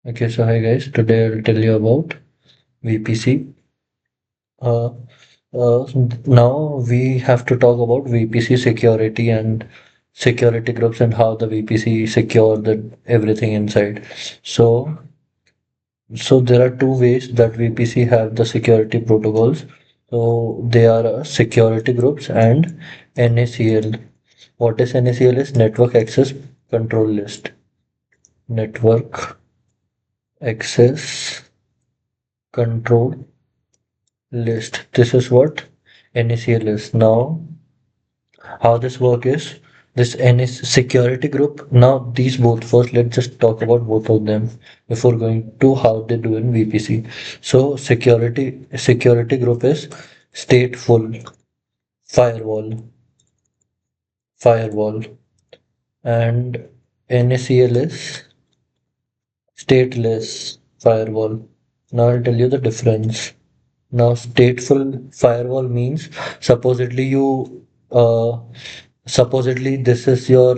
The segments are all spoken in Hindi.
Okay, so hi guys, today I'll tell you about VPC. Uh, Now we have to talk about VPC security and security groups and how the VPC secure the everything inside. So, so there are two ways that VPC have the security protocols. So they are security groups and NACL. What is NACL is Network Access Control List. Network Access Control List. This is what NACL is. Now, how this work is, this NS security group. Now, these both first, let's just talk about both of them before going to how they do in VPC. So, security group is stateful firewall, firewall, and NACL is stateless firewall. Now, I'll tell you the difference. Now, stateful firewall means supposedly you supposedly this is your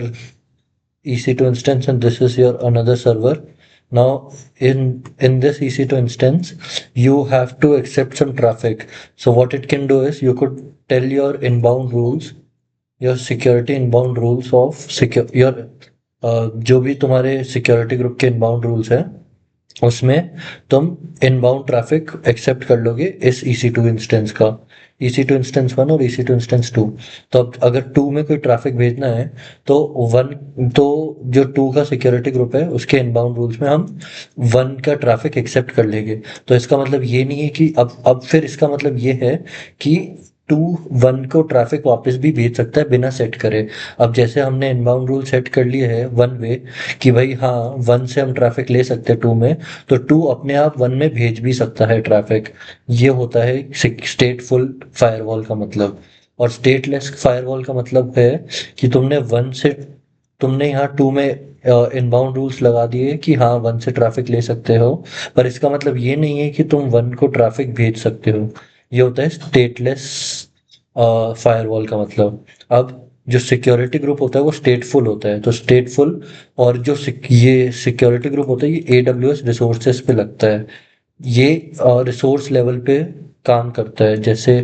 EC2 instance and this is your another server. Now, in this EC2 instance, you have to accept some traffic. So what it can do is you could tell your inbound rules, your security inbound rules of secure your जो भी तुम्हारे सिक्योरिटी ग्रुप के इनबाउंड रूल्स हैं उसमें तुम इनबाउंड ट्रैफिक एक्सेप्ट कर लोगे इस EC2 इंस्टेंस का EC2 इंस्टेंस 1 और EC2 इंस्टेंस 2। तो अब अगर 2 में कोई ट्रैफिक भेजना है तो 1 तो जो 2 का सिक्योरिटी ग्रुप है उसके इनबाउंड रूल्स में हम 1 का ट्रैफिक एक्सेप्ट कर लेंगे। तो इसका मतलब ये नहीं है कि अब फिर इसका मतलब ये है कि 2 1 को ट्रैफिक वापस भी भेज सकता है बिना सेट करे। अब जैसे हमने इनबाउंड रूल सेट कर लिए है 1 वे कि भाई हाँ 1 से हम ट्रैफिक ले सकते हैं 2 में, तो 2 अपने आप 1 में भेज भी सकता है ट्रैफिक। ये होता है स्टेटफुल फायरवॉल का मतलब। और स्टेटलेस फायरवॉल का मतलब है कि तुमने यहाँ 2 में इनबाउंड रूल्स लगा दिए कि हाँ 1 से ट्रैफिक ले सकते हो, पर इसका मतलब ये नहीं है कि तुम 1 को ट्रैफिक भेज सकते हो। ये होता है स्टेटलेस फायरवॉल का मतलब। अब जो सिक्योरिटी ग्रुप होता है वो स्टेटफुल होता है, तो स्टेटफुल और जो ये सिक्योरिटी ग्रुप होता है ये AWS रिसोर्सेस पे लगता है। ये रिसोर्स लेवल पे काम करता है, जैसे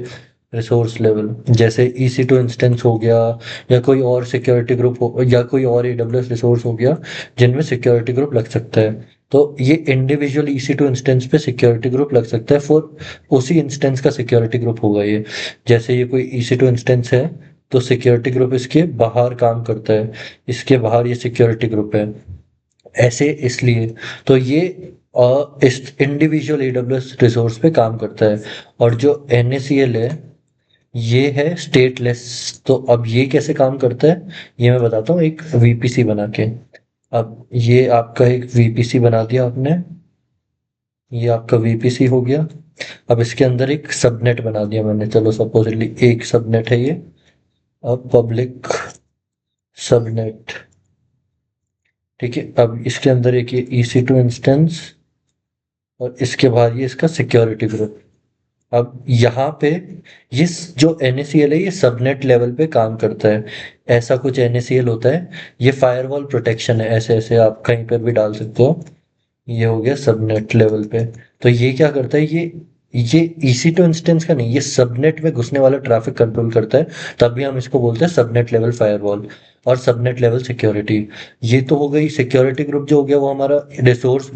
रिसोर्स लेवल जैसे EC2 इंस्टेंस हो गया या कोई और सिक्योरिटी ग्रुप हो या कोई और AWS रिसोर्स हो गया जिनमें सिक्योरिटी ग्रुप लग सकता है। तो ये इंडिविजुअल EC2 इंस्टेंस पे सिक्योरिटी ग्रुप लग सकता है फॉर उसी इंस्टेंस का सिक्योरिटी ग्रुप होगा ये। जैसे ये कोई EC2 इंस्टेंस है तो सिक्योरिटी ग्रुप इसके बाहर काम करता है, इसके बाहर ये सिक्योरिटी ग्रुप है ऐसे इसलिए। तो ये इस इंडिविजुअल AWS रिसोर्स पे काम करता है। और जो NACL है ये है स्टेटलेस। तो अब ये कैसे काम करता है ये मैं बताता हूँ एक VPC बना के। अब ये आपका एक VPC बना दिया आपने, ये आपका VPC हो गया। अब इसके अंदर एक सबनेट बना दिया मैंने, चलो सपोजिटली एक सबनेट है ये। अब पब्लिक सबनेट, ठीक है। अब इसके अंदर एक ये EC2 इंस्टेंस और इसके बाद ये इसका सिक्योरिटी ग्रुप। अब यहाँ पे ये जो NACL है ये सबनेट लेवल पे काम करता है। ऐसा कुछ NACL होता है, ये फायरवॉल प्रोटेक्शन है, ऐसे ऐसे आप कहीं पर भी डाल सकते हो। ये हो गया सबनेट लेवल पे। तो ये क्या करता है, ये EC2 इंस्टेंस का नहीं, ये सबनेट में घुसने वाला ट्रैफिक कंट्रोल करता है। तभी हम इसको बोलते हैं सबनेट लेवल फायरवॉल और सबनेट लेवल सिक्योरिटी। ये तो हो गई सिक्योरिटी ग्रुप, जो हो गया वो हमारा रिसोर्स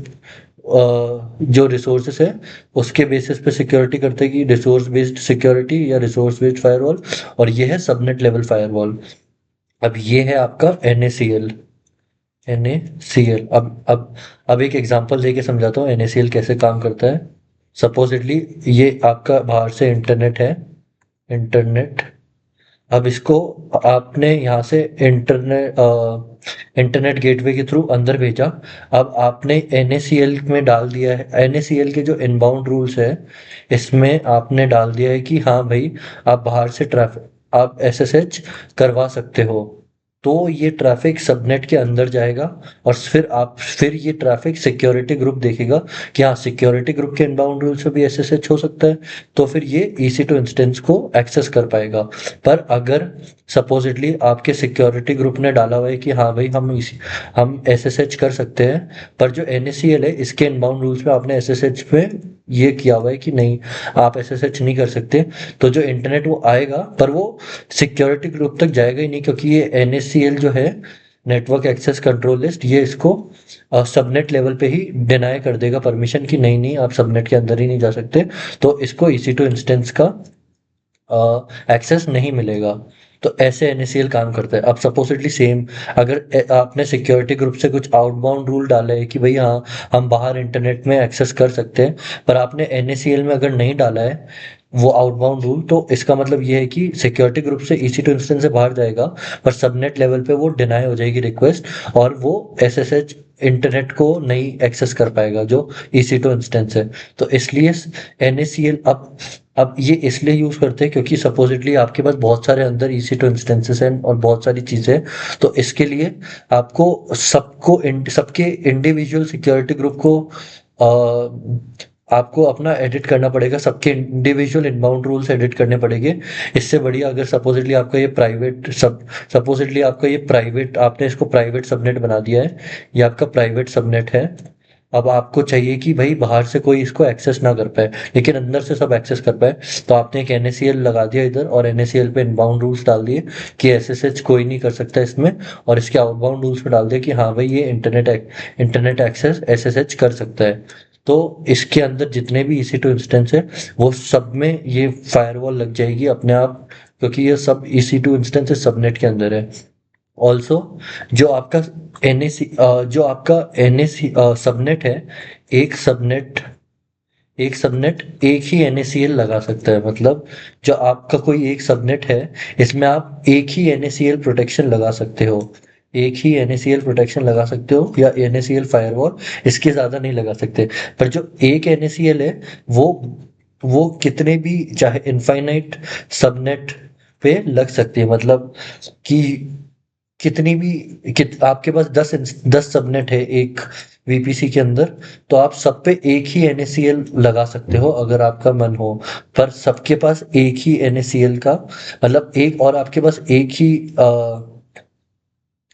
जो रिसोर्सेस है उसके बेसिस पे सिक्योरिटी करते हैं कि रिसोर्स बेस्ड सिक्योरिटी या रिसोर्स बेस्ड फायरवॉल। और ये है सबनेट लेवल फायरवॉल। अब ये है आपका NACL। NACL अब एक एग्जांपल देके समझाता हूँ NACL कैसे काम करता है। सपोजिटली ये आपका बाहर से इंटरनेट है, इंटरनेट। अब इसको आपने यहाँ से इंटरनेट गेटवे के थ्रू अंदर भेजा। अब आपने NACL में डाल दिया है, NACL के जो इनबाउंड रूल्स है इसमें आपने डाल दिया है कि हाँ भाई आप बाहर से ट्रैफिक आप SSH करवा सकते हो। तो ये ट्रैफिक सबनेट के अंदर जाएगा और फिर ये ट्रैफिक सिक्योरिटी ग्रुप देखेगा कि हाँ सिक्योरिटी ग्रुप के इनबाउंड रूल से भी एसएसएच हो सकता है, तो फिर ये EC2 इंस्टेंस को एक्सेस कर पाएगा। पर अगर सपोजिटली आपके सिक्योरिटी ग्रुप ने डाला हुआ है कि हाँ भाई हम एसएसएच कर सकते हैं, पर जो NACL है इसके इनबाउंड रूल्स में आपने एसएसएच में ये किया हुआ है कि नहीं आप एसएसएच नहीं कर सकते, तो जो इंटरनेट वो आएगा पर वो सिक्योरिटी ग्रुप तक जाएगा ही नहीं, क्योंकि ये NACL जो है नेटवर्क एक्सेस कंट्रोल लिस्ट, ये इसको सबनेट लेवल पे ही डिनाई कर देगा परमिशन कि नहीं नहीं आप सबनेट के अंदर ही नहीं जा सकते, तो इसको EC2 इंस्टेंस का एक्सेस नहीं मिलेगा। तो ऐसे NACL काम करता है। अब सपोजिटली सेम अगर आपने सिक्योरिटी ग्रुप से कुछ आउटबाउंड रूल डाला है कि भाई हाँ हम बाहर इंटरनेट में एक्सेस कर सकते हैं, पर आपने NACL में अगर नहीं डाला है वो आउटबाउंड रूल, तो इसका मतलब ये है कि सिक्योरिटी ग्रुप से EC2 इंस्टेंस से बाहर जाएगा, पर सबनेट लेवल पे वो डिनाई हो जाएगी रिक्वेस्ट और वो SSH इंटरनेट को नहीं एक्सेस कर पाएगा जो EC2 इंस्टेंस है। तो इसलिए NACL अब ये इसलिए यूज करते हैं क्योंकि सपोजिटली आपके पास बहुत सारे अंदर EC2 इंस्टेंसेस हैं और बहुत सारी चीजें, तो इसके लिए आपको सबके इंडिविजुअल सिक्योरिटी ग्रुप को आपको अपना एडिट करना पड़ेगा, सबके इंडिविजुअल इनबाउंड रूल्स एडिट करने पड़ेंगे। इससे बढ़िया अगर सपोजिटली आपका ये प्राइवेट आपने इसको प्राइवेट सबनेट बना दिया है, ये आपका प्राइवेट सबनेट है। अब आपको चाहिए कि भाई बाहर से कोई इसको एक्सेस ना कर पाए लेकिन अंदर से सब एक्सेस कर पाए, तो आपने एक NACL लगा दिया इधर और NACL पे इनबाउंड रूल्स डाल दिए कि SSH कोई नहीं कर सकता इसमें, और इसके आउटबाउंड रूल्स में डाल दिया कि हाँ भाई ये इंटरनेट एक्सेस SSH कर सकता है। तो इसके अंदर जितने भी EC2 इंस्टेंस है वो सब में ये फायरवॉल लग जाएगी अपने आप, क्योंकि ये सब EC2 इंस्टेंस सबनेट के अंदर है। ऑल्सो जो आपका जो आपका NAC सबनेट है, एक सबनेट एक सबनेट एक ही NACL लगा सकता है, मतलब जो आपका कोई एक सबनेट है इसमें आप एक ही NACL प्रोटेक्शन लगा सकते हो, एक ही NACL प्रोटेक्शन लगा सकते हो या NACL फायरवॉल, इसके ज्यादा नहीं लगा सकते। पर जो एक NACL है वो वो कितने भी चाहे इनफाइनाइट सबनेट पे लग सकती है, मतलब कि कितनी भी आपके पास 10 सबनेट है एक VPC के अंदर, तो आप सब पे एक ही NACL लगा सकते हो अगर आपका मन हो, पर सबके पास एक ही NACL का मतलब एक, और आपके पास एक ही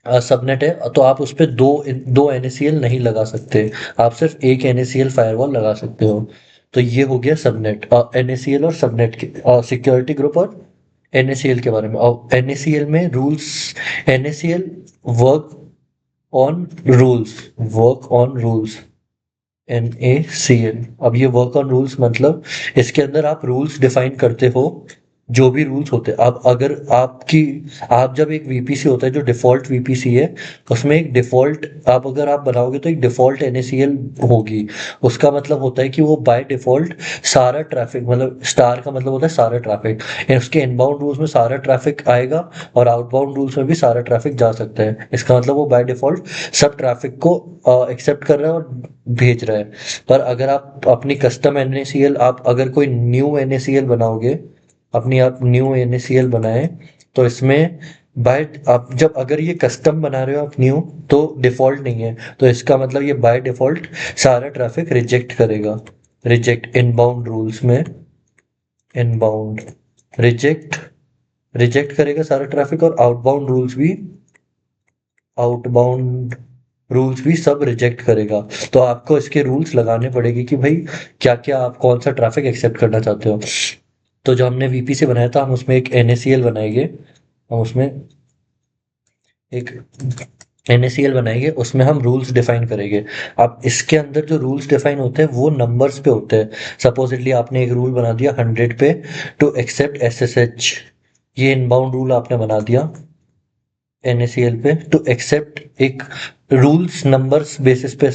सबनेट है तो आप उस पे दो NACL नहीं लगा सकते, आप सिर्फ एक NACL फायरवॉल लगा सकते हो। तो ये हो गया सबनेट NACL और सबनेट के सिक्योरिटी ग्रुप और NACL के बारे में। और NACL में rules, NACL work work on rules NACL। अब ये वर्क ऑन रूल्स मतलब इसके अंदर आप रूल्स डिफाइन करते हो, जो भी रूल्स होते हैं। अब अगर आप जब एक VPC होता है जो डिफॉल्ट VPC है, उसमें एक डिफॉल्ट अगर आप बनाओगे तो एक डिफॉल्ट NACL होगी, उसका मतलब होता है कि वो बाय डिफॉल्ट सारा ट्रैफिक, मतलब स्टार का मतलब होता है सारा ट्रैफिक, उसके इनबाउंड रूल्स में सारा ट्रैफिक आएगा और आउटबाउंड रूल्स में भी सारा ट्रैफिक जा सकता है, इसका मतलब वो बाय डिफॉल्ट सब ट्रैफिक को एक्सेप्ट कर रहा है और भेज रहा है। पर अगर आप अपनी कस्टम NACL, आप अगर कोई न्यू NACL बनाओगे, अपनी आप न्यू NACL बनाए, तो इसमें बाय आप जब अगर ये कस्टम बना रहे हो आप न्यू, तो डिफॉल्ट नहीं है, तो इसका मतलब ये बाय डिफॉल्ट सारा ट्रैफिक रिजेक्ट करेगा, रिजेक्ट इनबाउंड रूल्स में इनबाउंड रिजेक्ट रिजेक्ट करेगा सारा ट्रैफिक, और आउटबाउंड रूल्स भी सब रिजेक्ट करेगा। तो आपको इसके रूल्स लगाने पड़ेंगे कि भाई क्या क्या आप कौन सा ट्रैफिक एक्सेप्ट करना चाहते हो। तो जो हमने VPC बनाया था हम उसमें एक NACL बनाएंगे, हम उसमें एक NACL बनाएंगे, उसमें हम रूल्स डिफाइन करेंगे। अब इसके अंदर जो रूल्स डिफाइन होते हैं वो नंबर्स पे होते हैं। सपोजिटली आपने एक रूल बना दिया 100 पे टू एक्सेप्ट SSH, ये इनबाउंड रूल आपने बना दिया NACL पे टू एक्सेप्ट, एक रूल्स नंबर्स बेसिस पे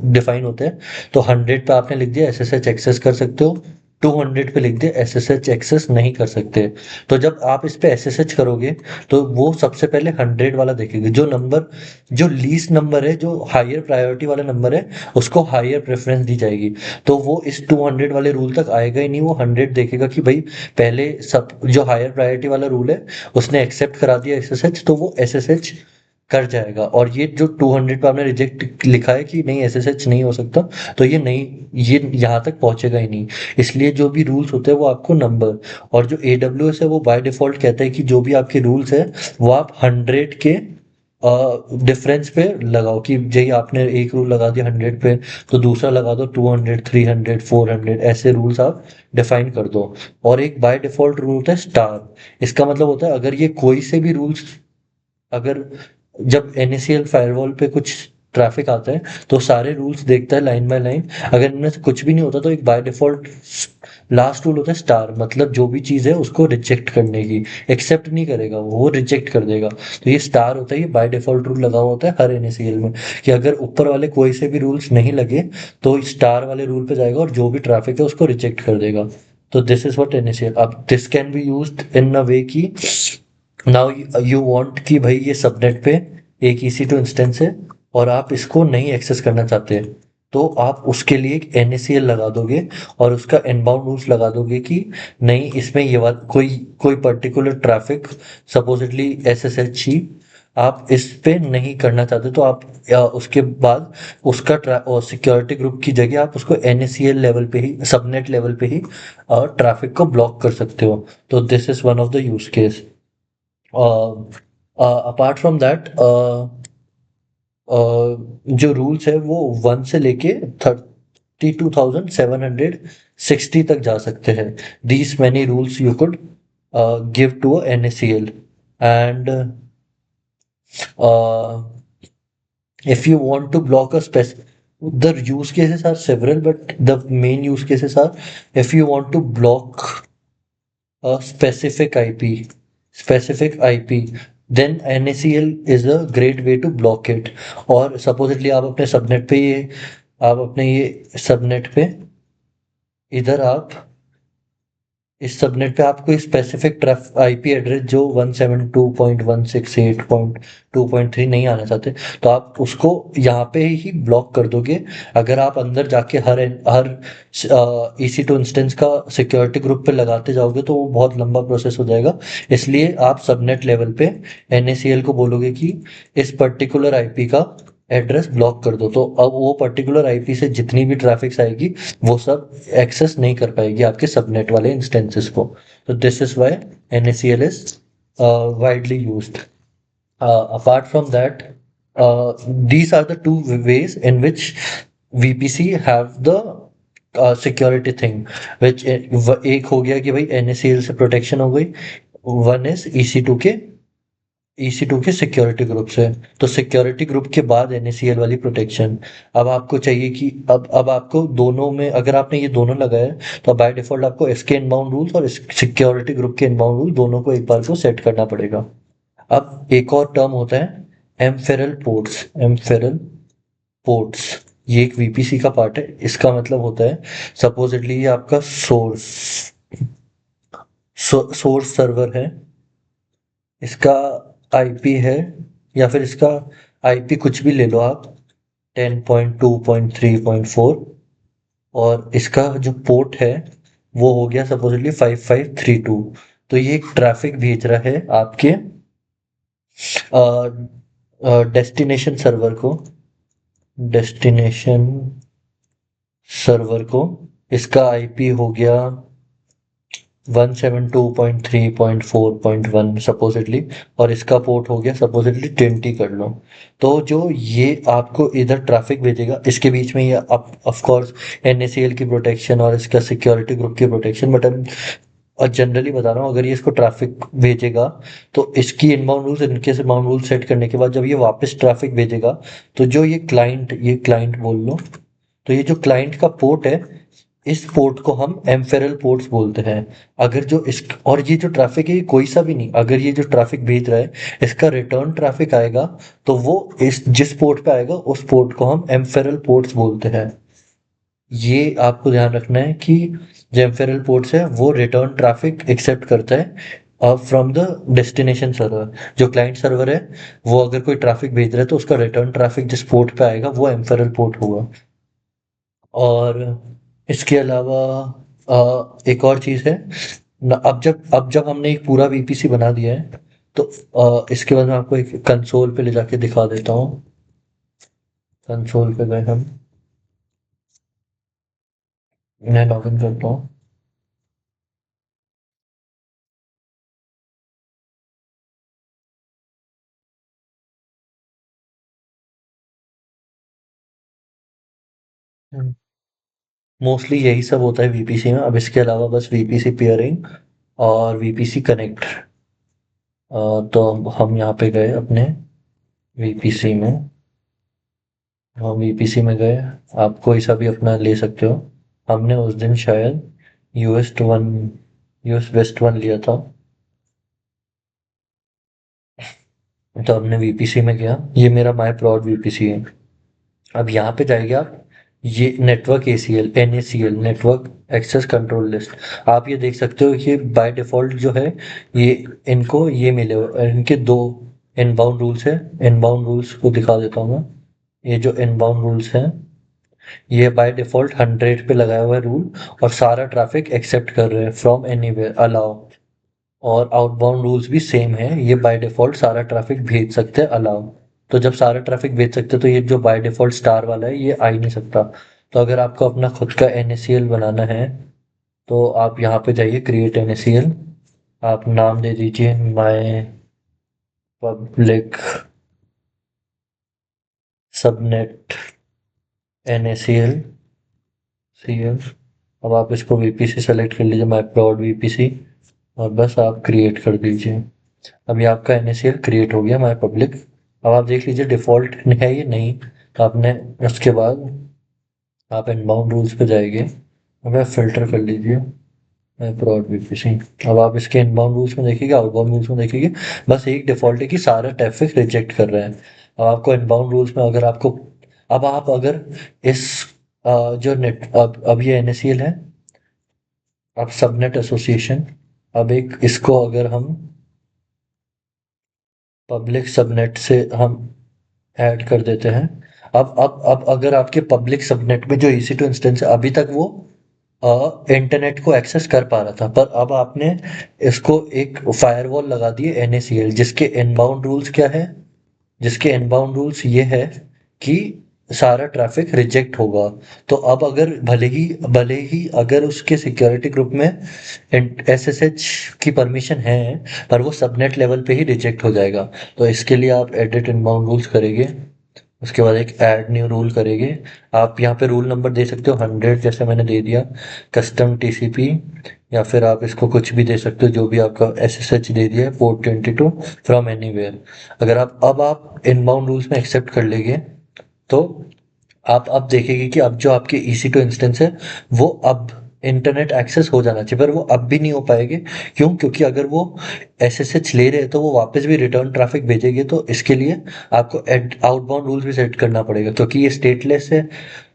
डिफाइन होते हैं, तो 100 पे आपने लिख दिया SSH एक्सेस कर सकते हो, 200 पे लिख दे SSH एक्सेस नहीं कर सकते। तो जब आप इस पे SSH करोगे तो वो सबसे पहले 100 वाला देखेगा, जो नंबर जो लीस्ट नंबर है, जो हायर प्रायोरिटी वाला नंबर है, उसको हायर प्रेफरेंस दी जाएगी। तो वो इस 200 वाले रूल तक आएगा ही नहीं, वो 100 देखेगा कि भाई पहले सब जो हायर प्रायोरिटी वाला रूल है उसने एक्सेप्ट करा दिया SSH, तो वो SSH कर जाएगा। और ये जो 200 पे आपने रिजेक्ट लिखा है कि नहीं SSH नहीं हो सकता, तो ये नहीं, ये यहाँ तक पहुंचेगा ही नहीं। इसलिए जो भी रूल्स होते हैं वो आपको नंबर, और जो AWS है वो बाय डिफॉल्ट कहता है कि जो भी आपके रूल्स है वो आप 100 के डिफरेंस पे लगाओ, कि जही आपने एक रूल लगा दिया 100 पे, तो दूसरा लगा दो 200, 300, 400, ऐसे रूल्स आप डिफाइन कर दो। और एक बाय डिफॉल्ट रूल होता है स्टार। इसका मतलब होता है अगर ये कोई से भी रूल्स, अगर जब NACL फायरवॉल पे कुछ ट्रैफिक आता है तो सारे रूल्स देखता है लाइन बाय लाइन। अगर इनमें से कुछ भी नहीं होता तो एक बाय डिफॉल्ट लास्ट रूल होता है स्टार, मतलब जो भी चीज़ है उसको रिजेक्ट करने की, एक्सेप्ट नहीं करेगा वो रिजेक्ट कर देगा। तो ये स्टार होता है, ये बाय डिफॉल्ट रूल लगा हुआ होता है हर NACL में, कि अगर ऊपर वाले कोई से भी रूल्स नहीं लगे तो स्टार वाले रूल पे जाएगा और जो भी ट्रैफिक है उसको रिजेक्ट कर देगा। तो दिस इज व्हाट NACL। अब this can be used in a way की नाउ यू वांट कि भाई ये सबनेट पे एक EC2 इंस्टेंस है और आप इसको नहीं एक्सेस करना चाहते, तो आप उसके लिए एक NACL लगा दोगे और उसका इनबाउंड रूल्स लगा दोगे कि नहीं, इसमें ये बात कोई कोई पर्टिकुलर ट्रैफिक, सपोजिटली SSH ही आप इस पे नहीं करना चाहते, तो आप उसके बाद उसका सिक्योरिटी ग्रुप की जगह आप उसको NACL लेवल पे ही, सबनेट लेवल पे ही ट्रैफिक को ब्लॉक कर सकते हो। तो this is one of the use case. Apart from that जो रूल्स है वो 1 से लेके 32,760 तक जा सकते हैं। These many rules you could give to NACL। And if you want to block a specific, the use cases are several, but the main use cases are if you want to block a specific IP, then NACL is a great way to block it। और supposedly आप अपने सबनेट पे ये, आप अपने ये सबनेट पे इधर आप इस सबनेट पे आपको स्पेसिफिक ट्रैफ IP एड्रेस जो 172.168.2.3 नहीं आना चाहते, तो आप उसको यहाँ पे ही ब्लॉक कर दोगे। अगर आप अंदर जाके हर EC2 इंस्टेंस का सिक्योरिटी ग्रुप पे लगाते जाओगे तो वो बहुत लंबा प्रोसेस हो जाएगा। इसलिए आप सबनेट लेवल पे NACL को बोलोगे कि इस पर्टिकुलर IP का एड्रेस ब्लॉक कर दो, तो अब वो पर्टिकुलर IP से जितनी भी ट्रैफिक आएगी वो सब एक्सेस नहीं कर पाएगी आपके सबनेट वाले इंस्टेंसेस को। तो this is why NACL is widely used। Apart from that, these are the two ways in which VPC have the security thing, which एक हो गया कि भाई NACL से प्रोटेक्शन हो गई, वन इज EC2 के सिक्योरिटी ग्रुप से। तो सिक्योरिटी ग्रुप के बाद NACL वाली प्रोटेक्शन। अब आपको चाहिए कि अब आपको दोनों में, अगर आपने ये दोनों लगाया है तो बाय डिफॉल्ट आपको इसके इनबाउंड रूल्स और सिक्योरिटी ग्रुप के इनबाउंड रूल दोनों को एक बार को सेट करना पड़ेगा। अब एक और टर्म होता है एमफेरल पोर्ट्स। ये एक VPC का पार्ट है। इसका मतलब होता है सपोजिटली ये आपका सोर्स सर्वर है, इसका IP है, या फिर इसका IP कुछ भी ले लो आप, 10.2.3.4, और इसका जो पोर्ट है वो हो गया सपोजिटली 5532। तो ये एक ट्रैफिक भेज रहा है आपके डेस्टिनेशन सर्वर को। इसका IP हो गया 172.3.4.1 सपोजिटली, और इसका पोर्ट हो गया सपोजिटली 20 कर लो। तो जो ये आपको इधर ट्रैफिक भेजेगा, इसके बीच में ये ऑफ कोर्स NACL की प्रोटेक्शन और इसका सिक्योरिटी ग्रुप की प्रोटेक्शन, बट और जनरली बता रहा हूँ, अगर ये इसको ट्रैफिक भेजेगा तो इसकी इनबाउंड रूल्स, इनके इनबाउंड रूल सेट करने के बाद जब ये वापस ट्रैफिक भेजेगा, तो जो ये क्लाइंट बोल लो, तो ये जो क्लाइंट का पोर्ट है, इस पोर्ट को हम एम्फेरल पोर्ट्स बोलते हैं। अगर जो इस और ये जो ट्रैफिक है ये कोई सा भी नहीं, अगर ये जो ट्रैफिक भेज रहा है इसका रिटर्न ट्रैफिक आएगा तो वो इस जिस पोर्ट पे आएगा उस पोर्ट को हम एम्फेरल पोर्ट्स बोलते हैं। ये आपको ध्यान रखना है कि जो एम्फेरल पोर्ट्स है वो रिटर्न ट्रैफिक एक्सेप्ट करता है फ्रॉम द डेस्टिनेशन सर्वर। जो क्लाइंट सर्वर है वो अगर कोई ट्रैफिक भेज रहा है तो उसका रिटर्न ट्रैफिक जिस पोर्ट पे आएगा वो एम्फेरल पोर्ट होगा। और इसके अलावा एक और चीज़ है अब जब हमने एक पूरा वीपीसी बना दिया है तो इसके बाद मैं आपको एक कंसोल पे ले जाके दिखा देता हूँ। कंसोल पे गए हम, मैं लॉगिन करता हूँ। मोस्टली यही सब होता है वीपीसी में। अब इसके अलावा बस वीपीसी पेयरिंग और वीपीसी कनेक्ट। तो हम यहाँ पे गए अपने वीपीसी में। हम वीपीसी में गए, आप कोई सा भी अपना ले सकते हो। हमने उस दिन शायद यूएस यूएस वेस्ट वन लिया था। तो हमने वीपीसी में गया, ये मेरा माई प्लॉट वीपीसी है। अब यहाँ पे जाएंगे आप, ये network ACL NACL network access control list. आप ये देख सकते हो कि बाय डिफॉल्ट जो है ये इनको ये मिले हुए इनके दो इनबाउंड रूल्स है। इनबाउंड रूल्स को दिखा देता हूँ मैं। ये जो इनबाउंड रूल्स हैं ये बाय डिफॉल्ट 100 पे लगाया हुआ है रूल, और सारा ट्रैफिक एक्सेप्ट कर रहे हैं फ्रॉम एनीवेयर अलाउ। और आउटबाउंड रूल्स भी सेम है, ये बाय डिफॉल्ट सारा ट्रैफिक भेज सकते हैं अलाउ। तो जब सारा ट्रैफिक भेज सकते हैं तो ये जो बाय डिफॉल्ट स्टार वाला है ये आ ही नहीं सकता। तो अगर आपको अपना खुद का एनएसीएल बनाना है तो आप यहाँ पे जाइए क्रिएट एनएसीएल। आप नाम दे दीजिए my public subnet NACL CL. अब आप इसको वीपीसी सेलेक्ट कर लीजिए, माई प्लॉट वीपीसी, और बस आप क्रिएट कर दीजिए। अभी आपका एनएसीएल क्रिएट हो गया माई पब्लिक। अब आप देख लीजिए डिफ़ॉल्ट है ये नहीं, तो आपने उसके बाद आप इनबाउंड रूल्स पे जाएंगे, अब आप फ़िल्टर कर लीजिए माई प्लॉट वीपीसी। अब आप इसके इनबाउंड रूल्स में देखिएगा, आउटबाउंड रूल्स में देखिए, बस एक डिफ़ॉल्ट है कि सारा ट्रैफिक रिजेक्ट कर रहे हैं। अब आपको इनबाउंड रूल्स में अगर आपको अब आप अगर इस जो नेट अब ये एनएसीएल है, अब सबनेट एसोसिएशन, अब एक इसको अगर हम पब्लिक सबनेट से हम ऐड कर देते हैं। अब अगर आपके पब्लिक सबनेट में जो ईसी टू इंस्टेंस है अभी तक वो इंटरनेट को एक्सेस कर पा रहा था, पर अब आपने इसको एक फायरवॉल लगा दी है एनएसीएल, जिसके इनबाउंड रूल्स ये है कि सारा ट्रैफिक रिजेक्ट होगा। तो अब अगर भले ही अगर उसके सिक्योरिटी ग्रुप में एसएसएच की परमिशन है, पर वो सबनेट लेवल पे ही रिजेक्ट हो जाएगा। तो इसके लिए आप एडिट इनबाउंड रूल्स करेंगे, उसके बाद एक ऐड न्यू रूल करेंगे। आप यहाँ पे रूल नंबर दे सकते हो 100 जैसे मैंने दे दिया, कस्टम टीसीपी, या फिर आप इसको कुछ भी दे सकते हो जो भी आपका एसएसएच दे दिया है, पोर्ट 22 फ्रॉम एनीवेयर। अगर आप इनबाउंड रूल्स में एक्सेप्ट कर लेंगे तो आप अब देखेंगे कि अब जो आपके EC2 इंस्टेंस है वो अब इंटरनेट एक्सेस हो जाना चाहिए, पर वो अब भी नहीं हो पाएंगे। क्यों? क्योंकि अगर वो एसएसएच ले रहे हैं तो वो वापस भी रिटर्न ट्रैफिक भेजेंगे, तो इसके लिए आपको आउटबाउंड रूल्स भी सेट करना पड़ेगा, क्योंकि ये स्टेटलेस है।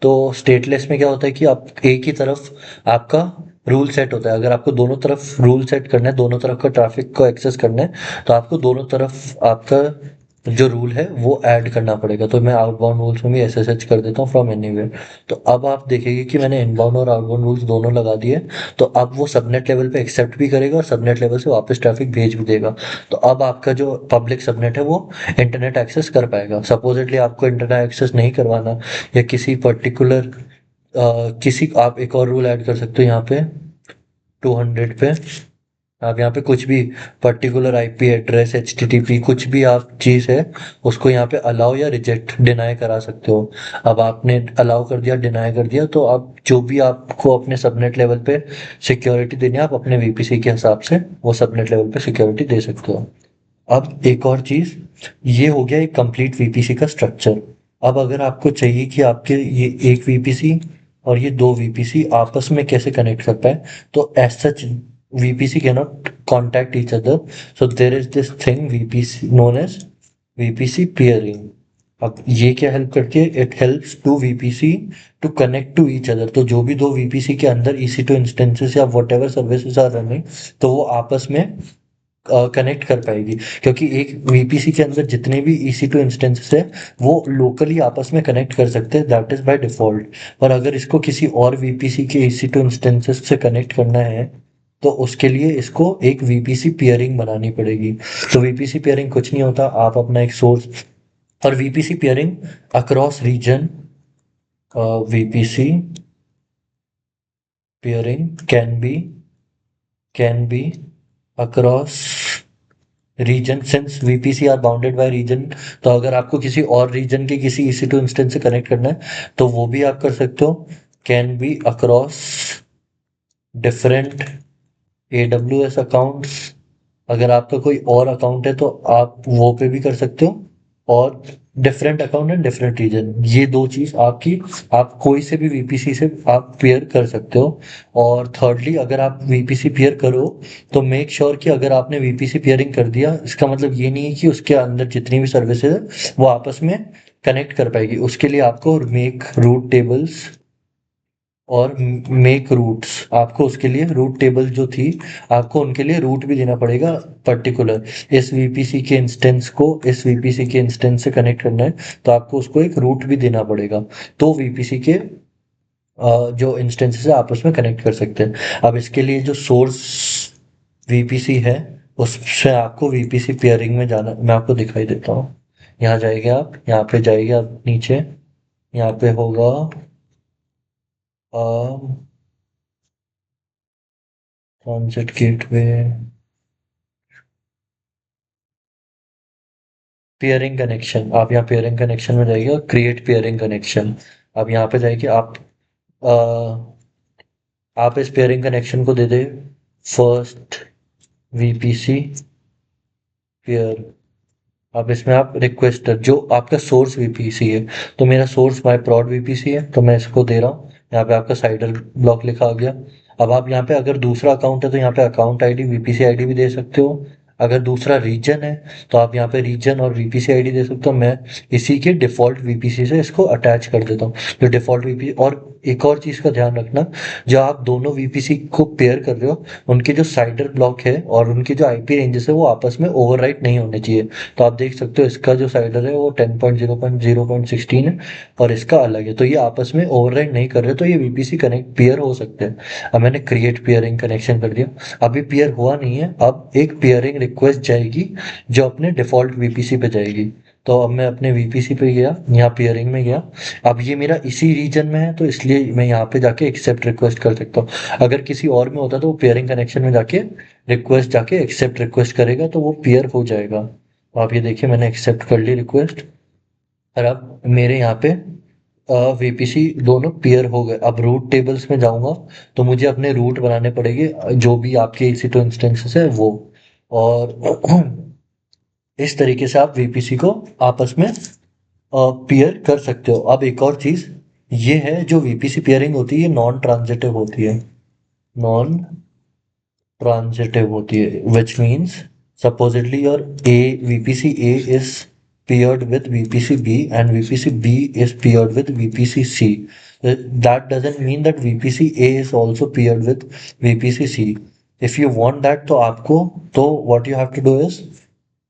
तो स्टेटलेस में क्या होता है कि आप एक ही तरफ आपका रूल सेट होता है। अगर आपको दोनों तरफ रूल सेट करना है, दोनों तरफ का ट्रैफिक को एक्सेस करना है, तो आपको दोनों तरफ आपका जो रूल है वो ऐड करना पड़ेगा। तो मैं आउटबाउंड रूल्स में भी एसएसएच कर देता हूँ फ्रॉम एनीवेयर। तो अब आप देखेंगे कि मैंने इनबाउंड और आउटबाउंड रूल्स दोनों लगा दिए। तो अब वो सबनेट लेवल पे एक्सेप्ट भी करेगा और सबनेट लेवल से वापस ट्रैफिक भेज भी देगा। तो अब आपका जो पब्लिक सबनेट है वो इंटरनेट एक्सेस कर पाएगा। सपोजिटली आपको इंटरनेट एक्सेस नहीं करवाना, या किसी पर्टिकुलर किसी आप एक और रूल ऐड कर सकते हो यहाँ पे 200 पे। आप यहाँ पे कुछ भी पर्टिकुलर आईपी एड्रेस एचटीटीपी कुछ भी आप चीज़ है उसको यहाँ पे अलाउ या रिजेक्ट डिनाई करा सकते हो। अब आपने अलाउ कर दिया, डिनाई कर दिया, तो अब जो भी आपको अपने सबनेट लेवल पे सिक्योरिटी देनी है आप अपने वीपीसी के हिसाब से वो सबनेट लेवल पे सिक्योरिटी दे सकते हो। अब एक और चीज़, ये हो गया एक कंप्लीट वीपीसी का स्ट्रक्चर। अब अगर आपको चाहिए कि आपके ये एक वीपीसी और ये दो वीपीसी आपस में कैसे कनेक्ट कर पाए, तो as such VPC can not contact each other, so there is this thing VPC known as VPC peering। अब ये क्या हेल्प करती है, it helps to VPC to connect to each other. तो जो भी दो वीपीसी के अंदर EC2 इंस्टेंसेस या whatever services are running, तो वो आपस में कनेक्ट कर पाएगी, क्योंकि एक वीपीसी के अंदर जितने भी EC2 इंस्टेंसेस है वो लोकली आपस में कनेक्ट कर सकते हैं, दैट इज बाय डिफॉल्ट। पर अगर इसको किसी और वीपीसी के EC2 इंस्टेंसेस से कनेक्ट करना है, तो उसके लिए इसको एक वीपीसी पेयरिंग बनानी पड़ेगी। तो वीपीसी पेयरिंग कुछ नहीं होता, आप अपना एक सोर्स, और VPC peering across region, VPC peering can be across region since VPC are bounded by region। तो अगर आपको किसी और रीजन के किसी EC2 इंस्टेंस से कनेक्ट करना है तो वो भी आप कर सकते हो। Can be across different AWS accounts, अगर आपका कोई और अकाउंट है तो आप वो पे भी कर सकते हो। और different account and different region, ये दो चीज आपकी, आप कोई से भी वीपीसी से आप पेयर कर सकते हो। और थर्डली, अगर आप वीपीसी पेयर करो तो मेक श्योर कि अगर आपने वीपीसी पेयरिंग कर दिया, इसका मतलब ये नहीं है कि उसके अंदर जितनी भी सर्विसेज है वो आपस में कनेक्ट कर पाएगी। उसके लिए आपको मेक रूट टेबल्स और मेक रूट्स, आपको उसके लिए रूट टेबल जो थी, आपको उनके लिए रूट भी देना पड़ेगा पर्टिकुलर। इस वीपीसी के इंस्टेंस को इस वीपीसी के इंस्टेंस से कनेक्ट करना है तो आपको उसको एक रूट भी देना पड़ेगा, तो वीपीसी के जो इंस्टेंसेस है आपस में कनेक्ट कर सकते हैं। अब इसके लिए जो सोर्स वीपीसी है उससे आपको वीपीसी पेयरिंग में जाना, मैं आपको दिखाई देता हूँ। यहाँ जाएंगे आप, यहाँ पे जाइए आप नीचे, यहाँ पे होगा ट्रांजिट गेटवे, पेयरिंग कनेक्शन। आप यहाँ पेयरिंग कनेक्शन में जाइए और क्रिएट पेयरिंग कनेक्शन। अब यहाँ पे जाइए आप इस पेयरिंग कनेक्शन को दे दे फर्स्ट वीपीसी पेयर। अब इसमें आप रिक्वेस्टर, जो आपका सोर्स वीपीसी है, तो मेरा सोर्स माई प्रॉड वीपीसी है तो मैं इसको दे रहा हूँ। यहाँ पे आपका साइडर ब्लॉक लिखा आ गया। अब आप यहाँ पे अगर दूसरा अकाउंट है तो यहाँ पे अकाउंट आईडी वीपीसी आईडी भी दे सकते हो। अगर दूसरा रीजन है तो आप यहाँ पे रीजन और वीपीसी आईडी दे सकते हो। मैं इसी के डिफॉल्ट वीपीसी से इसको अटैच कर देता हूँ, जो डिफॉल्ट वीपीसी। और एक और चीज़ का ध्यान रखना, जो आप दोनों वीपीसी को पेयर कर रहे हो उनके जो साइडर ब्लॉक है और उनकी जो आईपी रेंजेस है वो आपस में ओवरराइट नहीं होने चाहिए। तो आप देख सकते हो इसका जो साइडर है वो 10.0.0.16 है और इसका अलग है, तो ये आपस में ओवरराइड नहीं कर रहे, तो ये वीपीसी कनेक्ट पेयर हो सकते हैं। अब मैंने क्रिएट पेयरिंग कनेक्शन कर दिया, अभी पेयर हुआ नहीं है, अब एक पेयरिंग रिक्वेस्ट जाएगी जो अपने डिफॉल्ट वीपीसी पे जाएगी। तो अब मैं अपने वीपीसी पे गया, यहाँ पेयरिंग में गया। अब ये मेरा इसी रीजन में है तो इसलिए मैं यहाँ पे जाके एक्सेप्ट रिक्वेस्ट कर सकता हूँ। अगर किसी और में होता तो वो पेयरिंग कनेक्शन में जाके रिक्वेस्ट जाके एक्सेप्ट रिक्वेस्ट करेगा तो वो पेयर हो जाएगा। तो आप ये देखिए मैंने एक्सेप्ट कर ली रिक्वेस्ट, और अब मेरे यहाँ पे वीपीसी दोनों पेयर हो गए। अब रूट टेबल्स में जाऊंगा तो मुझे अपने रूट बनाने पड़ेंगे, जो भी आपके EC2 इंस्टेंसेस है वो। और इस तरीके से आप वीपीसी को आपस में पेयर कर सकते हो। अब एक और चीज ये है, जो वीपीसी पेयरिंग होती है ये नॉन ट्रांजिटिव होती है, नॉन ट्रांजिटिव होती है, which means supposedly your A VPC A is paired with VPC B and VPC B is paired with VPC C. That doesn't mean that VPC A is also paired with VPC C. If you want that, तो आपको, तो what you have to do is,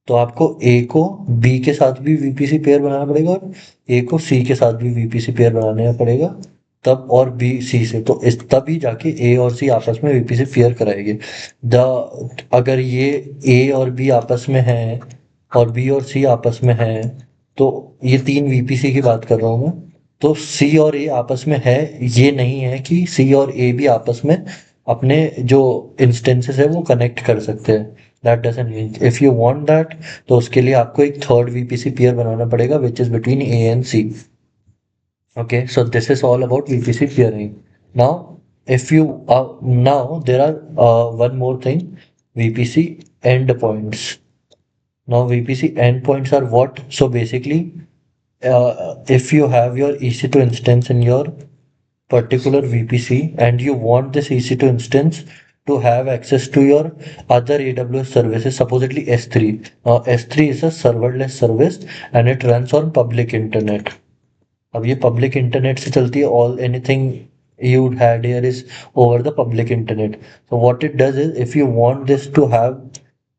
तो आपको A को B के साथ भी VPC पेयर बनाना पड़ेगा और A को C के साथ भी VPC पेयर बनाना पड़ेगा तब, और B C से, तो इस तभी जाके A और C आपस में VPC पेयर कराएंगे। अगर ये A और B आपस में है और B और C आपस में है, तो ये तीन VPC की बात कर रहा हूँ मैं, तो C और A आपस में है, ये नहीं है कि C और A भी आपस में अपने जो इंस्टेंसेस है वो कनेक्ट कर सकते हैं। That doesn't mean, if you want that, तो उसके लिए आपको एक थर्ड वीपीसी पेयर बनाना पड़ेगा which is between A and C. Okay, so this is all about VPC peering. Now, if you now there are one more thing, VPC endpoints. Now VPC endpoints are what? So basically, if you have your EC2 instance in your particular VPC and you want this EC2 instance to have access to your other AWS services, supposedly S3. Now S3 is a serverless service and it runs on public internet. अब ये public internet से चलती है, all anything you had here is over the public internet. So what it does is, if you want this to have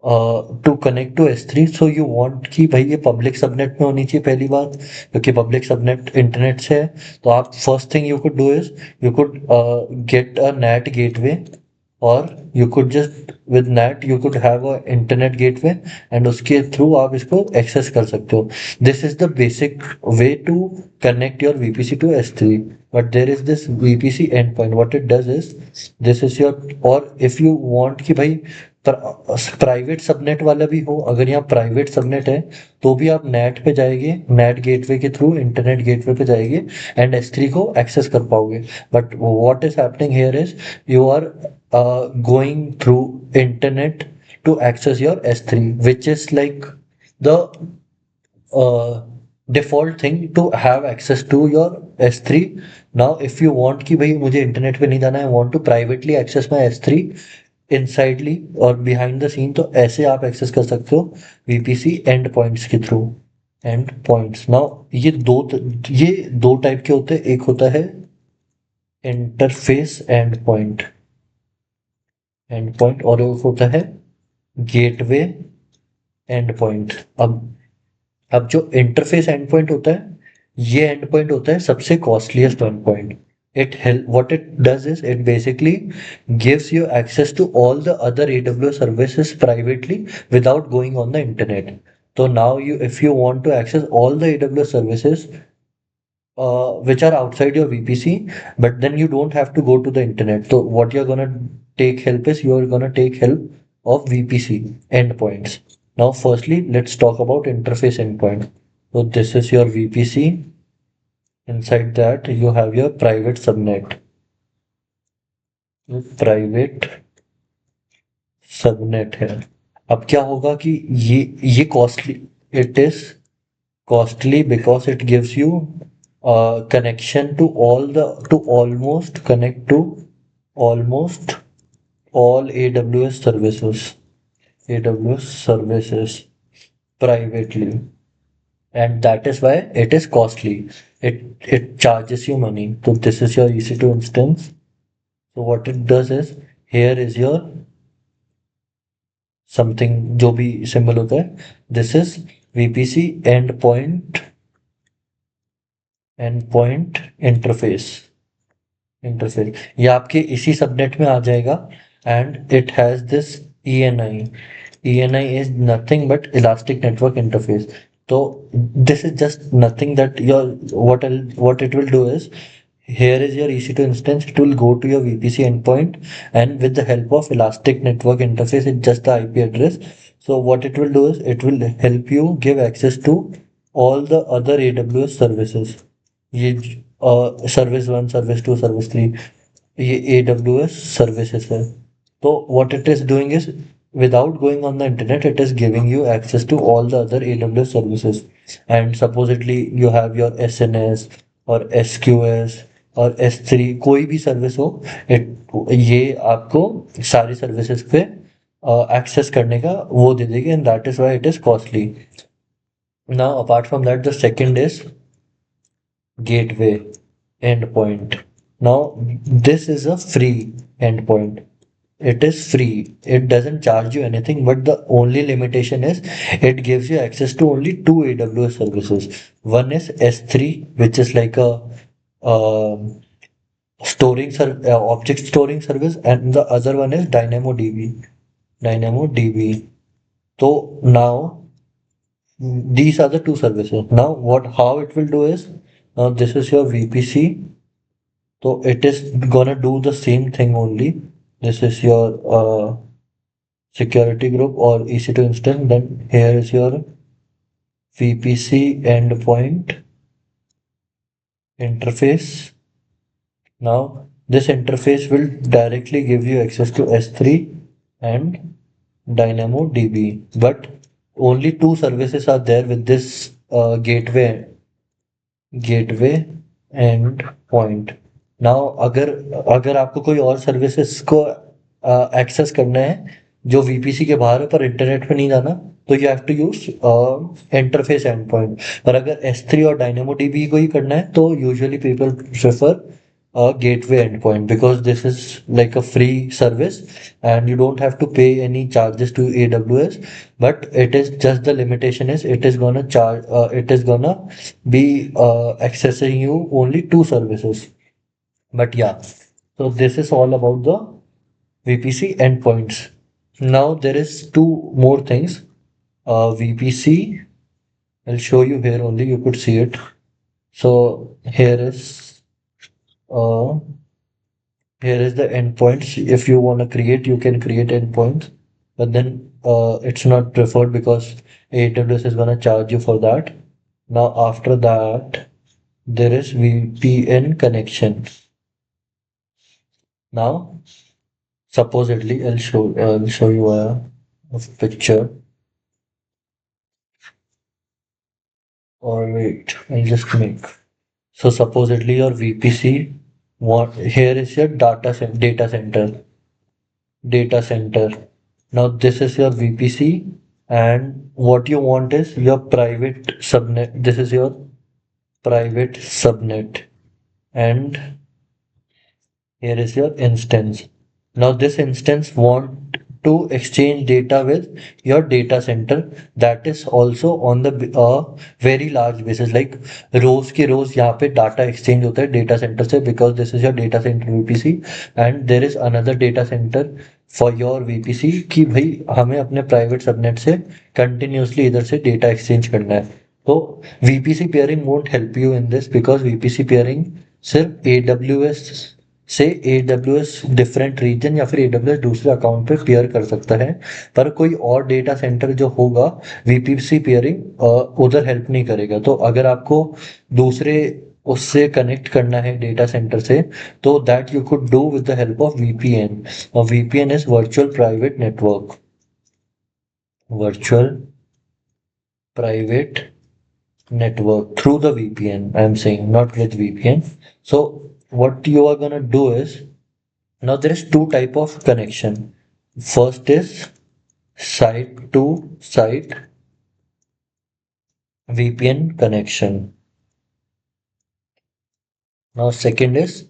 to connect to S3, so you want कि भाई ये public subnet में होनी चाहिए पहली बात, क्योंकि public subnet internet से है, तो आप first thing you could do is you could get a NAT gateway, और you could just with NAT you could have a internet gateway and उसके थ्रू आप इसको एक्सेस कर सकते हो. This is the basic way to connect your VPC to S3. But there is this VPC endpoint. What it does is, this is your, or if you want कि भाई प्राइवेट सबनेट वाला भी हो, अगर यहाँ प्राइवेट सबनेट है तो भी आप नेट पे जाएंगे, नेट गेटवे के थ्रू इंटरनेट गेटवे पे जाएंगे एंड S3 को एक्सेस कर पाओगे. But what is happening here is, you are going through internet to access your S3, which is like the uh, default thing to have access to your S3. Now if you want कि भाई मुझे इंटरनेट पे नहीं जाना है, I want to privately access my S3 इनसाइडली और बिहाइंड द सीन, तो ऐसे आप एक्सेस कर सकते हो VPC एंड पॉइंट्स के थ्रू. एंड पॉइंट्स, नाउ ये दो टाइप के होते हैं. एक होता है इंटरफेस एंड पॉइंट और एक होता है गेटवे एंड पॉइंट. अब जो इंटरफेस एंड पॉइंट होता है, ये एंड पॉइंट होता है सबसे costliest and point. What it does is, it basically gives you access to all the other AWS services privately without going on the internet. So now if you want to access all the AWS services which are outside your VPC, but then you don't have to go to the internet. So what you're gonna take help is, you're gonna take help of VPC endpoints. Now, firstly, let's talk about interface endpoint. So this is your VPC. Inside that you have your private subnet. Private subnet है. अब क्या होगा कि ये costly, it is costly because it gives you connection to almost connect to almost all AWS services privately, and that is why it is costly. It charges you money. So this is your EC2 instance. So what it does is, here is your something जो भी symbol होता है, this is VPC endpoint interface. ये आपके इसी सबनेट में आ जाएगा, and it has this ENI. ENI is nothing but Elastic Network Interface. So this is just nothing that what it will do is, here is your EC2 instance. It will go to your VPC endpoint, and with the help of Elastic Network Interface, it's just the IP address. So what it will do is, it will help you give access to all the other AWS services. ये सर्विस 1, सर्विस 2, सर्विस 3, ये AWS services है. So what it is doing is, without going on the internet, it is giving you access to all the other AWS services. And supposedly you have your SNS और SQS और S3, कोई भी सर्विस हो, ये आपको सारी सर्विसेज पे एक्सेस करने का वो दे देगी, and that is why it is costly. Now apart from that, the second is gateway endpoint. Now this is a free endpoint. It is free, it doesn't charge you anything, but the only limitation is, it gives you access to only 2 AWS services. One is S3, which is like a object storing service, and the other one is DynamoDB. So now these are the two services. Now how it will do is, now this is your VPC, so it is gonna do the same thing only. This is your security group or EC2 instance. Then here is your VPC endpoint interface. Now this interface will directly give you access to S3 and DynamoDB, but only 2 services are there with this gateway and point. Now अगर आपको कोई और सर्विसेज को एक्सेस करना है जो वीपीसी के बाहर है पर इंटरनेट पे नहीं जाना, तो you have to use interface endpoint. पर अगर S3 और डायनेमो डीबी को ही करना है तो usually people prefer a gateway endpoint because this is like a free service and you don't have to pay any charges to AWS, but it is just the limitation is it is gonna charge it is gonna be accessing you only two services. But yeah, so this is all about the VPC endpoints. Now there is two more things. VPC, I'll show you here only, you could see it. So uh, here is the endpoints. If you want to create, you can create endpoints, but then it's not preferred because AWS is gonna charge you for that. Now after that, there is VPN connection. Now supposedly, I'll show you a picture. Or wait, I'll just make. So supposedly your VPC, what here is your data center. Data center. Now this is your VPC and what you want is your private subnet. This is your private subnet and here is your instance. Now this instance want to exchange data with your data center that is also on the very large basis like rows की rows यहाँ पे data exchange होता है data center से because this is your data center VPC and there is another data center for your VPC कि भाई हमें अपने private subnet से continuously इधर से data exchange करना है। तो VPC peering won't help you in this because VPC peering सिर्फ AWS से AWS डिफरेंट रीजन या फिर AWS दूसरे अकाउंट पे पेयर कर सकता है, पर कोई और डेटा सेंटर जो होगा VPC पेयरिंग उधर हेल्प नहीं करेगा। तो अगर आपको दूसरे उससे कनेक्ट करना है डेटा सेंटर से तो that you could do with the help of VPN और VPN is virtual private network, virtual private network through the VPN. I'm saying not with VPN. So what you are gonna do is now there is two type of connection. First is site to site VPN connection. Now second is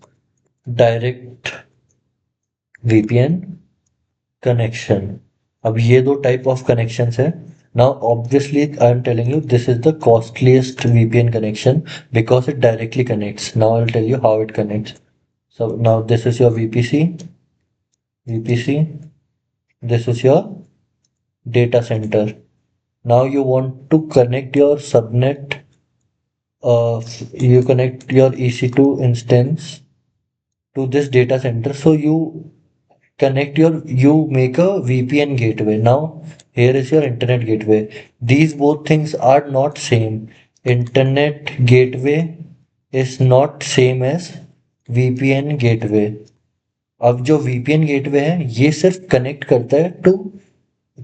direct VPN connection. अब ये दो type of connections है. Now obviously I am telling you this is the costliest VPN connection because it directly connects. Now I'll tell you how it connects. So now this is your VPC, this is your data center. Now you want to connect your subnet, you connect your EC2 instance to this data center. So you make a VPN gateway. Now here is your internet gateway. These both things are not same. Internet gateway is not same as VPN gateway. अब जो VPN गेटवे है ये सिर्फ कनेक्ट करता है to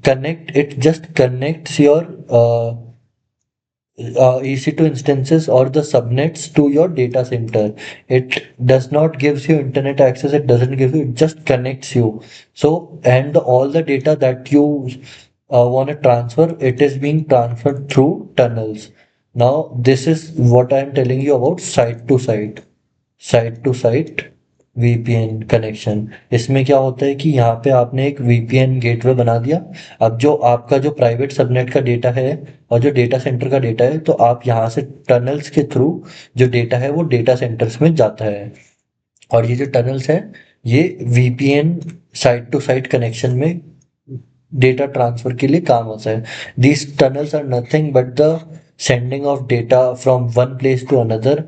connect, it just connects your EC2 instances or the subnets to your data center. It does not gives you internet access, it doesn't give you, it just connects you. So and all the data that you want to transfer, it is being transferred through tunnels. Now this is what I am telling you about site to site VPN connection. इसमें क्या होता है कि यहाँ पे आपने एक VPN गेटवे बना दिया। अब जो आपका जो प्राइवेट सबनेट का डेटा है और जो डेटा सेंटर का डेटा है तो आप यहाँ से टनल्स के थ्रू जो डेटा है वो डेटा सेंटर्स में जाता है और ये जो टनल्स है ये VPN site to site connection में डेटा ट्रांसफर के लिए काम आता है। These tunnels are nothing but the sending of data from one place to another.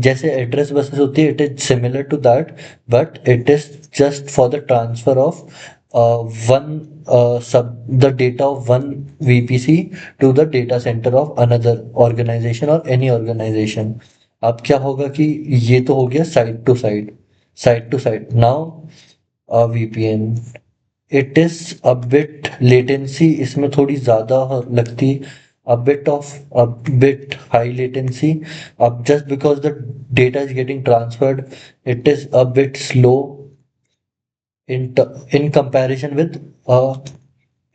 जैसे एड्रेस बसेस होती है it is similar to that but it is just for the transfer of one the data of one VPC to the data center of another organization or any organization। अब क्या होगा कि ये तो हो गया site to site now VPN it is a bit latency इसमें थोड़ी ज़्यादा लगती, a bit high latency just because the data is getting transferred, it is a bit slow, in comparison with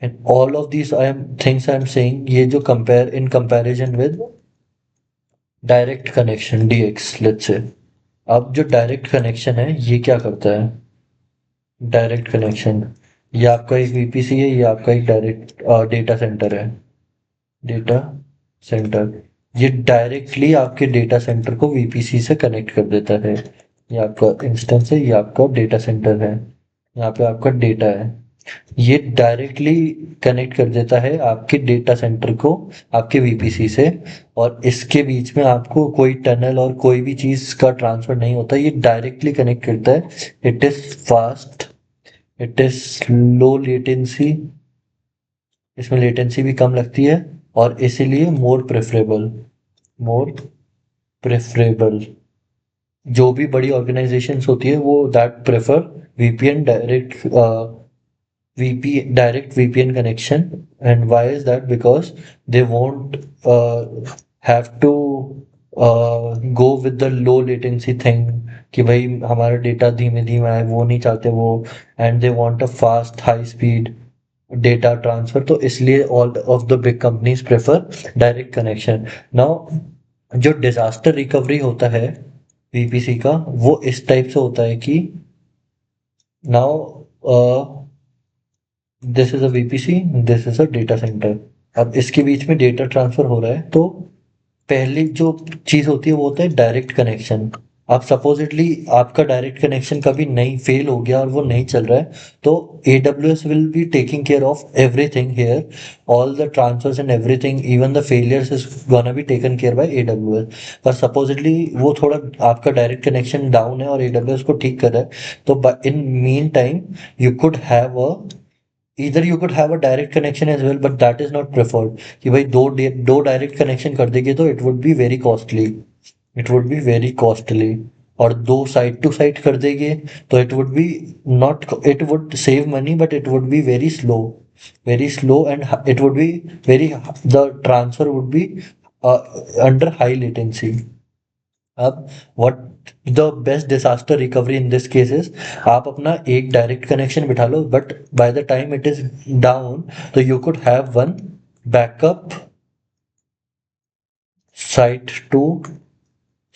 and all of these things I'm saying, ये जो compare in comparison with direct connection DX, let's say. अब जो डायरेक्ट कनेक्शन है ये क्या करता है? डायरेक्ट कनेक्शन, ये आपका एक VPC है, ये आपका एक डायरेक्ट डेटा सेंटर है। डेटा सेंटर, ये डायरेक्टली आपके डेटा सेंटर को VPC से कनेक्ट कर देता है। ये आपका इंस्टेंस है, ये आपका डेटा सेंटर है, यहाँ पे आपका डेटा है। ये डायरेक्टली कनेक्ट कर देता है आपके डेटा सेंटर को आपके VPC से, और इसके बीच में आपको कोई टनल और कोई भी चीज़ का ट्रांसफर नहीं होता, ये डायरेक्टली कनेक्ट करता है। It is fast, it is low latency, इसमें लेटेंसी भी कम लगती है, और इसीलिए मोर प्रेफरेबल, मोर प्रेफरेबल। जो भी बड़ी ऑर्गेनाइजेशंस होती है वो that prefer VPN direct VPN connection. And why is that? Because they won't have to go with the low latency thing, कि भाई हमारा डेटा धीमे धीमे आए, वो नहीं चाहते वो। And they want a fast high speed data transfer, तो इसलिए all of the big companies prefer direct connection. Now जो डिजास्टर रिकवरी होता है VPC का, वो इस टाइप से होता है कि now this is a VPC, this is a data centre. अब इसके बीच में डेटा ट्रांसफर हो रहा है, तो पहली जो चीज होती है वो होता है डायरेक्ट कनेक्शन। आप सपोजिटली आपका डायरेक्ट कनेक्शन कभी नहीं फेल हो गया और वो नहीं चल रहा है, तो AWS will be taking care of everything here, all the transfers and everything, even the failures is gonna be taken care by AWS। पर सपोजिटली वो थोड़ा आपका डायरेक्ट कनेक्शन डाउन है और AWS को ठीक कर रहा है, तो in mean time you could have a either you could have a direct connection as well, but that is not preferred, कि भाई दो डायरेक्ट कनेक्शन कर देंगे तो it would be very costly, it would be very costly. और दो साइड टू साइड कर देंगे तो it would be not, it would save money but it would be very slow and it would be very, the transfer would be under high latency. अब what the best disaster recovery in this cases, आप अपना एक डायरेक्ट कनेक्शन बिठा लो, but by the time it is down, तो you could have one backup site to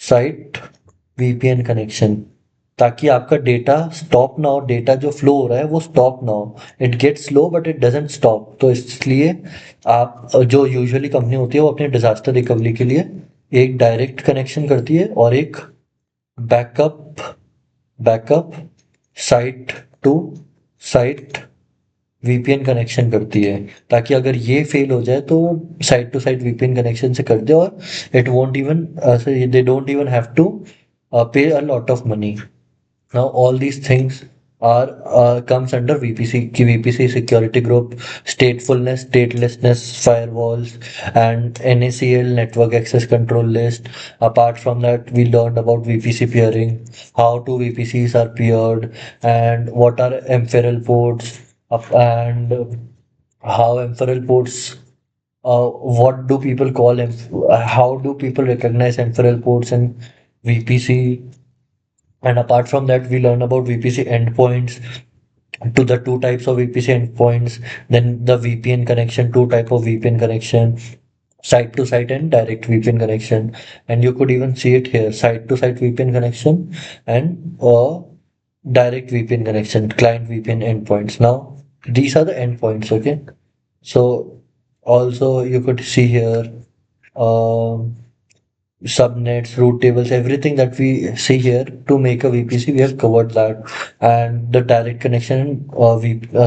site VPN connection, ताकि आपका डेटा स्टॉप ना हो, डेटा जो फ्लो हो रहा है वो स्टॉप ना हो। It gets slow but it doesn't stop, तो इसलिए आप जो यूजुअली कंपनी होती है वो अपने डिजास्टर रिकवरी के लिए एक डायरेक्ट कनेक्शन करती है और एक backup backup site to site VPN connection करती है, ताकि अगर ये फेल हो जाए तो site to site VPN connection से कर दे, और it won't even, they don't even have to pay a lot of money. Now all these things are comes under VPC, ki VPC security group, statefulness, statelessness, firewalls, and NACL network access control list. Apart from that, we learned about VPC peering, how two VPCs are peered, and what are ephemeral ports, and how ephemeral ports. What do people call them? How do people recognize ephemeral ports and VPC? And apart from that, we learn about VPC endpoints, to the two types of VPC endpoints, then the VPN connection, two type of VPN connection, site to site and direct VPN connection. And you could even see it here, site to site VPN connection and direct VPN connection, client VPN endpoints. Now, these are the endpoints, okay? So also you could see here, um subnets, route tables, everything that we see here to make a VPC, we have covered that. And the direct connection,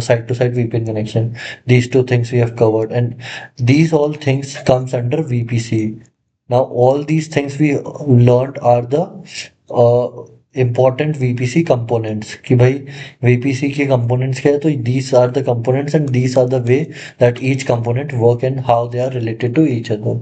site to site VPN connection, these two things we have covered, and these all things comes under VPC. Now all these things we learned are the important VPC components, कि भाई VPC के components क्या है, तो these are the components and these are the way that each component work and how they are related to each other.